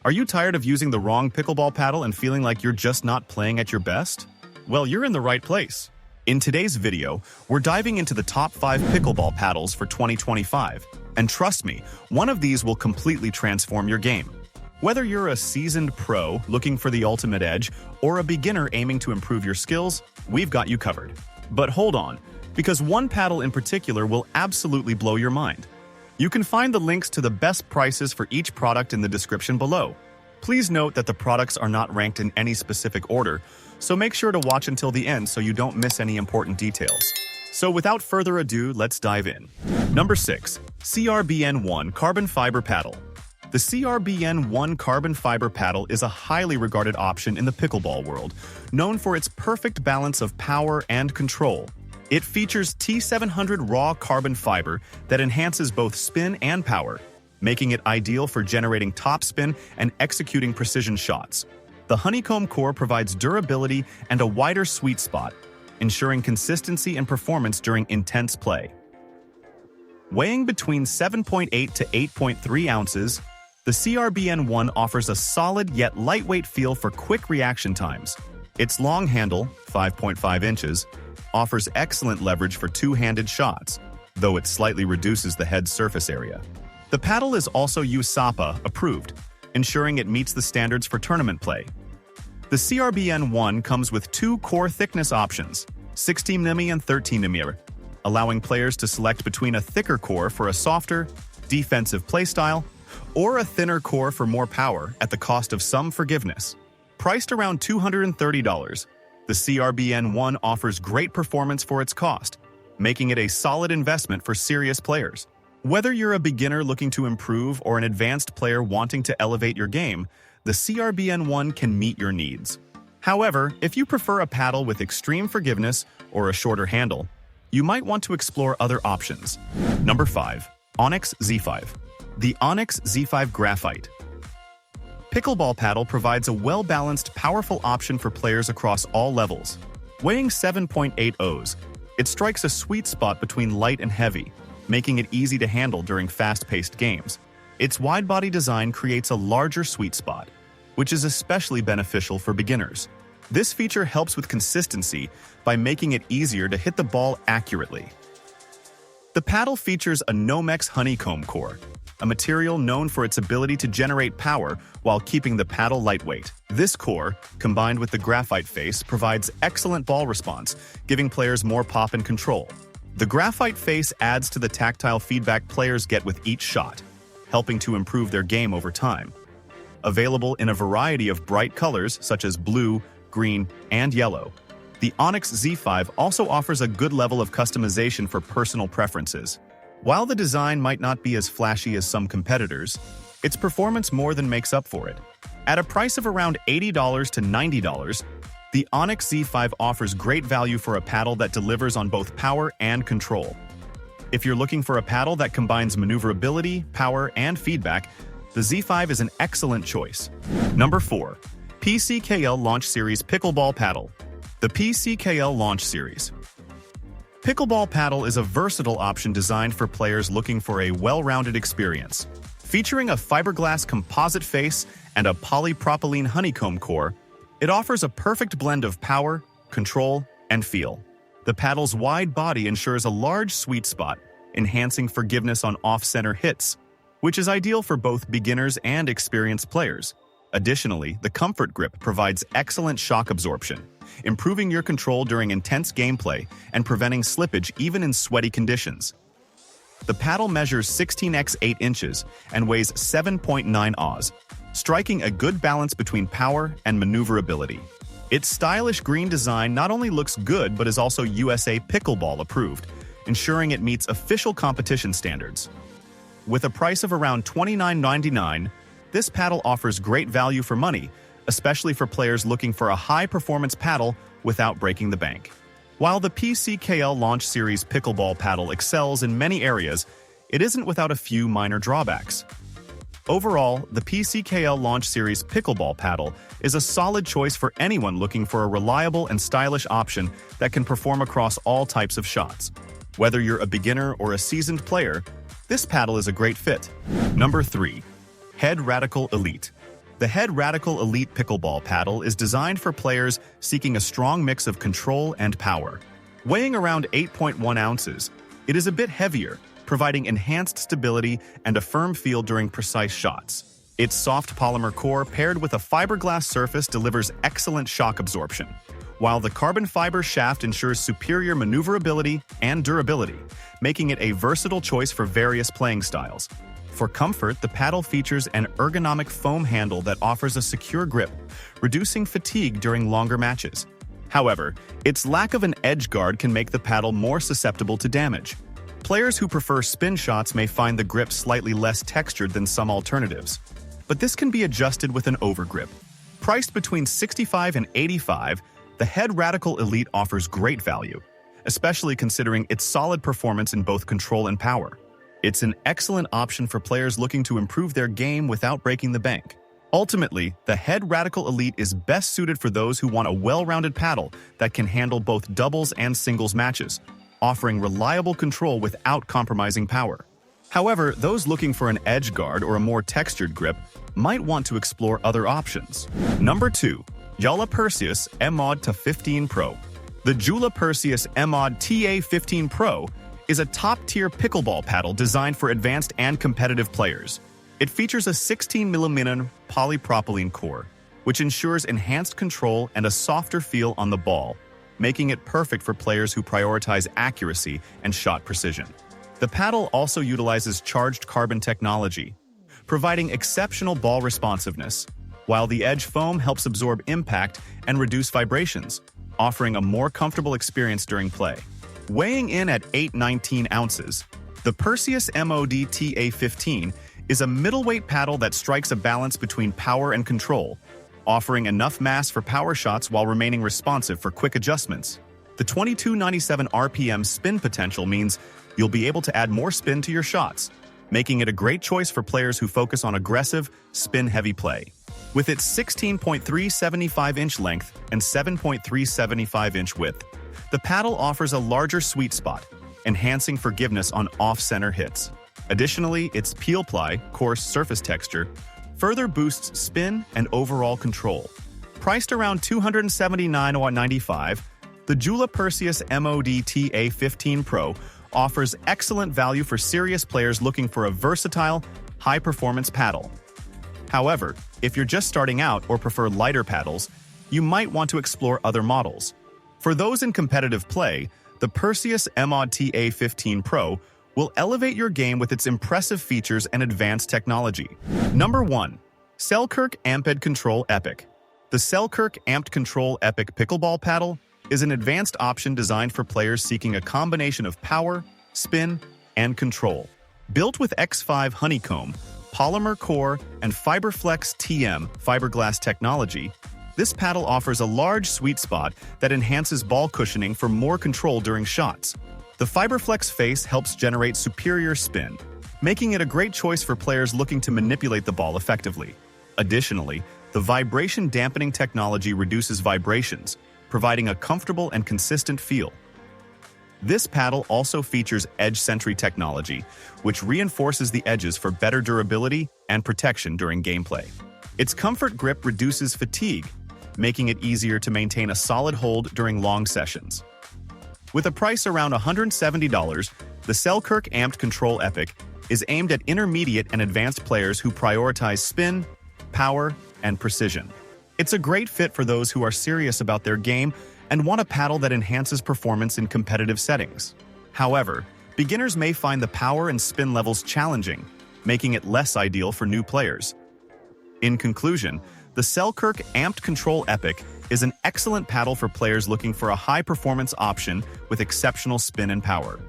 Are you tired of using the wrong pickleball paddle and feeling like you're just not playing at your best? Well, you're in the right place. In today's video, we're diving into the top 5 pickleball paddles for 2025. And trust me, one of these will completely transform your game. Whether you're a seasoned pro looking for the ultimate edge or a beginner aiming to improve your skills, we've got you covered. But hold on, because one paddle in particular will absolutely blow your mind. You can find the links to the best prices for each product in the description below. Please note that the products are not ranked in any specific order, so make sure to watch until the end so you don't miss any important details. So without further ado, let's dive in. Number 6. CRBN1 Carbon Fiber Paddle. The CRBN1 Carbon Fiber Paddle is a highly regarded option in the pickleball world, known for its perfect balance of power and control. It features T700 raw carbon fiber that enhances both spin and power, making it ideal for generating topspin and executing precision shots. The honeycomb core provides durability and a wider sweet spot, ensuring consistency and performance during intense play. Weighing between 7.8 to 8.3 ounces, the CRBN1 offers a solid yet lightweight feel for quick reaction times. Its long handle, 5.5 inches, offers excellent leverage for two-handed shots, though it slightly reduces the head surface area. The paddle is also USAPA approved, ensuring it meets the standards for tournament play. The CRBN1 comes with 2 core thickness options, 16mm and 13mm, allowing players to select between a thicker core for a softer, defensive playstyle, or a thinner core for more power at the cost of some forgiveness. Priced around $230, the CRBN1 offers great performance for its cost, making it a solid investment for serious players. Whether you're a beginner looking to improve or an advanced player wanting to elevate your game, the CRBN1 can meet your needs. However, if you prefer a paddle with extreme forgiveness or a shorter handle, you might want to explore other options. Number 5. Onyx Z5. The Onyx Z5 Graphite. Pickleball paddle provides a well-balanced, powerful option for players across all levels. Weighing 7.8 oz, it strikes a sweet spot between light and heavy, making it easy to handle during fast-paced games. Its wide-body design creates a larger sweet spot, which is especially beneficial for beginners. This feature helps with consistency by making it easier to hit the ball accurately. The paddle features a Nomex honeycomb core, a material known for its ability to generate power while keeping the paddle lightweight. This core, combined with the graphite face, provides excellent ball response, giving players more pop and control. The graphite face adds to the tactile feedback players get with each shot, helping to improve their game over time. Available in a variety of bright colors such as blue, green, and yellow, the Onyx Z5 also offers a good level of customization for personal preferences. While the design might not be as flashy as some competitors, its performance more than makes up for it. At a price of around $80 to $90, the Onyx Z5 offers great value for a paddle that delivers on both power and control. If you're looking for a paddle that combines maneuverability, power, and feedback, the Z5 is an excellent choice. Number 4. PCKL Launch Series Pickleball Paddle. The PCKL Launch Series. Pickleball paddle is a versatile option designed for players looking for a well-rounded experience. Featuring a fiberglass composite face and a polypropylene honeycomb core, it offers a perfect blend of power, control, and feel. The paddle's wide body ensures a large sweet spot, enhancing forgiveness on off-center hits, which is ideal for both beginners and experienced players. Additionally, the comfort grip provides excellent shock absorption, improving your control during intense gameplay and preventing slippage even in sweaty conditions. The paddle measures 16 x 8 inches and weighs 7.9 oz, striking a good balance between power and maneuverability. Its stylish green design not only looks good but is also USA Pickleball approved, ensuring it meets official competition standards. With a price of around $29.99, this paddle offers great value for money, especially for players looking for a high-performance paddle without breaking the bank. While the PCKL Launch Series Pickleball Paddle excels in many areas, it isn't without a few minor drawbacks. Overall, the PCKL Launch Series Pickleball Paddle is a solid choice for anyone looking for a reliable and stylish option that can perform across all types of shots. Whether you're a beginner or a seasoned player, this paddle is a great fit. Number 3. Head Radical Elite. The Head Radical Elite Pickleball Paddle is designed for players seeking a strong mix of control and power. Weighing around 8.1 ounces, it is a bit heavier, providing enhanced stability and a firm feel during precise shots. Its soft polymer core paired with a fiberglass surface delivers excellent shock absorption, while the carbon fiber shaft ensures superior maneuverability and durability, making it a versatile choice for various playing styles. For comfort, the paddle features an ergonomic foam handle that offers a secure grip, reducing fatigue during longer matches. However, its lack of an edge guard can make the paddle more susceptible to damage. Players who prefer spin shots may find the grip slightly less textured than some alternatives, but this can be adjusted with an overgrip. Priced between $65 and $85, the Head Radical Elite offers great value, especially considering its solid performance in both control and power. It's an excellent option for players looking to improve their game without breaking the bank. Ultimately, the Head Radical Elite is best suited for those who want a well-rounded paddle that can handle both doubles and singles matches, offering reliable control without compromising power. However, those looking for an edge guard or a more textured grip might want to explore other options. Number 2. Jula Perseus M-Mod TA15 Pro. The Jula Perseus M-Mod TA15 Pro is a top-tier pickleball paddle designed for advanced and competitive players. It features a 16mm polypropylene core, which ensures enhanced control and a softer feel on the ball, making it perfect for players who prioritize accuracy and shot precision. The paddle also utilizes charged carbon technology, providing exceptional ball responsiveness, while the edge foam helps absorb impact and reduce vibrations, offering a more comfortable experience during play. Weighing in at 8.19 ounces, the Perseus MOD TA15 is a middleweight paddle that strikes a balance between power and control, offering enough mass for power shots while remaining responsive for quick adjustments. The 2297 RPM spin potential means you'll be able to add more spin to your shots, making it a great choice for players who focus on aggressive, spin-heavy play. With its 16.375-inch length and 7.375-inch width, the paddle offers a larger sweet spot, enhancing forgiveness on off-center hits. Additionally, its peel-ply, coarse surface texture further boosts spin and overall control. Priced around $279.95, the Jula Perseus MOD TA15 Pro offers excellent value for serious players looking for a versatile, high-performance paddle. However, if you're just starting out or prefer lighter paddles, you might want to explore other models. For those in competitive play, the Perseus MOD TA15 Pro will elevate your game with its impressive features and advanced technology. Number 1. Selkirk Amped Control Epic. The Selkirk Amped Control Epic Pickleball Paddle is an advanced option designed for players seeking a combination of power, spin, and control. Built with X5 honeycomb, polymer core, and FiberFlex TM fiberglass technology, this paddle offers a large sweet spot that enhances ball cushioning for more control during shots. The FiberFlex face helps generate superior spin, making it a great choice for players looking to manipulate the ball effectively. Additionally, the vibration dampening technology reduces vibrations, providing a comfortable and consistent feel. This paddle also features edge sentry technology, which reinforces the edges for better durability and protection during gameplay. Its comfort grip reduces fatigue, making it easier to maintain a solid hold during long sessions. With a price around $170, the Selkirk Amped Control Epic is aimed at intermediate and advanced players who prioritize spin, power, and precision. It's a great fit for those who are serious about their game and want a paddle that enhances performance in competitive settings. However, beginners may find the power and spin levels challenging, making it less ideal for new players. In conclusion, the Selkirk Amped Control Epic is an excellent paddle for players looking for a high-performance option with exceptional spin and power.